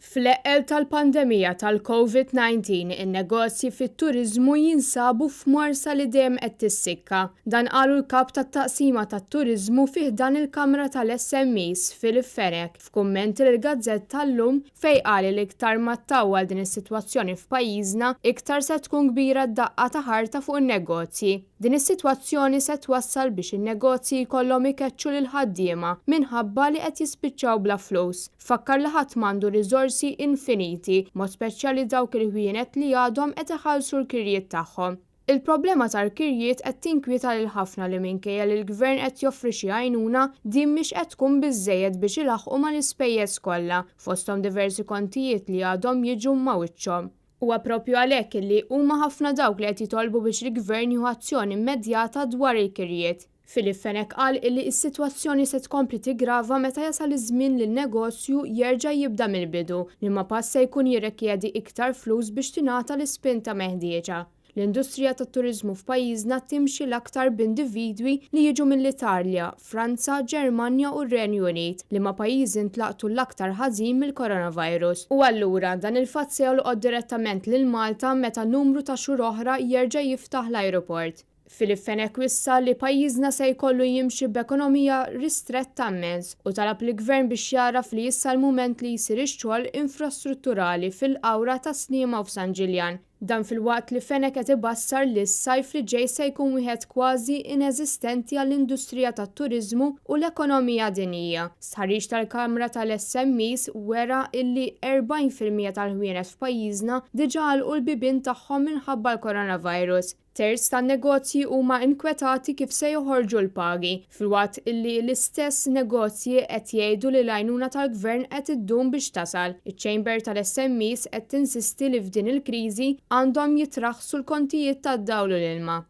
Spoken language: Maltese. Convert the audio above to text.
Fl-eqel tal-pandemija tal-COVID-19, in-negozji fit-turiżmu jinsabu f'morsa li dejjem qed tissikka. Dan qalu l-kap tat-taqsima tat-turiżmu fih dan il-Kamra tal-SMEs fil-Fenek f'kummenti lill-Gazzett tal-lum fejn qal li iktar ma ttawwal din is-sitwazzjoni f'pajjiżna, iktar se tkun kbira d-daqqa ta' ħarta fuq in-negozji. Din is-sitwazzjoni se twassal biex in-negozji jkollhom ikeċċu lil ħaddiema minħabba li qed jispiċċaw bla flus. Fakkar li ħadd m'għandu riżorsi infiniti, mod speċjali dawk il-ħwienet li għadhom qed iħallsu l-kirjiet tagħhom. Il-problema tal-kirjiet qed tinkwieta lil ħafna li minkejja li l-Gvern qed joffri xi għajnuna din mhix qed tkun biżżejjed biex ilaħqu mal-ispejjeż kollha, fosthom diversi kontijiet li għadhom jiġu ma' wiċċhom. Huwa proprju għalhekk illi huma ħafna dawk li qed jitolbu biex il-Gvern jieħu azzjoni immedjata dwar il-kirjiet. Fenek qal illi s-sitwazzjoni se tkompli tigrava meta jasal iż-żmien li n-negozju jerġa' jibda mill-bidu li ma pass se jkun jirrikjedi iktar flus biex tingħata l-ispinta meħtieġa. L-industrija tat-turiżmu f'pajjiżna timxi l-aktar b'individwi li jiġu mill-Italja, Franza, Ġermanja u r-Renju Unit li ma pajjiżi ntlaqtu l-aktar ħażin mill-coronavirus. U allura dan il-fatt se jolqod direttament lil Malta meta numru ta' xhur oħra jerġa' jiftaħ l-ajruport. Fenek wissa li pajjiżna se jkollu jimxi b'ekonomija ristretta immens u talab lill-Gvern biex jaraf li issa l-mument li jsir ix-xogħol infrastrutturali fil-qawra ta' Sliema u f'San Ġiljan. Dan fil-waqt li Fenek qed ibassar li s-sajf li ġej se jkun wieħed kważi ineżistenti għall-industrija tat-turiżmu u l-ekonomija dinjija. Sħarriġ tal-Kamra tal-SMEs wera illi 40% tal-ħwienet f'pajjiżna diġà għalqu l-bibien tagħhom minħabba l-coronavirus. Terz tan-negozji huma inkwetati kif se joħorġu l-pagi, filwaqt illi l-istess negozji qed jgħidu li l-għajnuna tal-Gvern qed iddum biex tasal. Iċ-Chamber tal-SMEs qed tinsisti li f'din il-kriżi għandhom jitraħħsu l-kontijiet tad-dawl u l-ilma.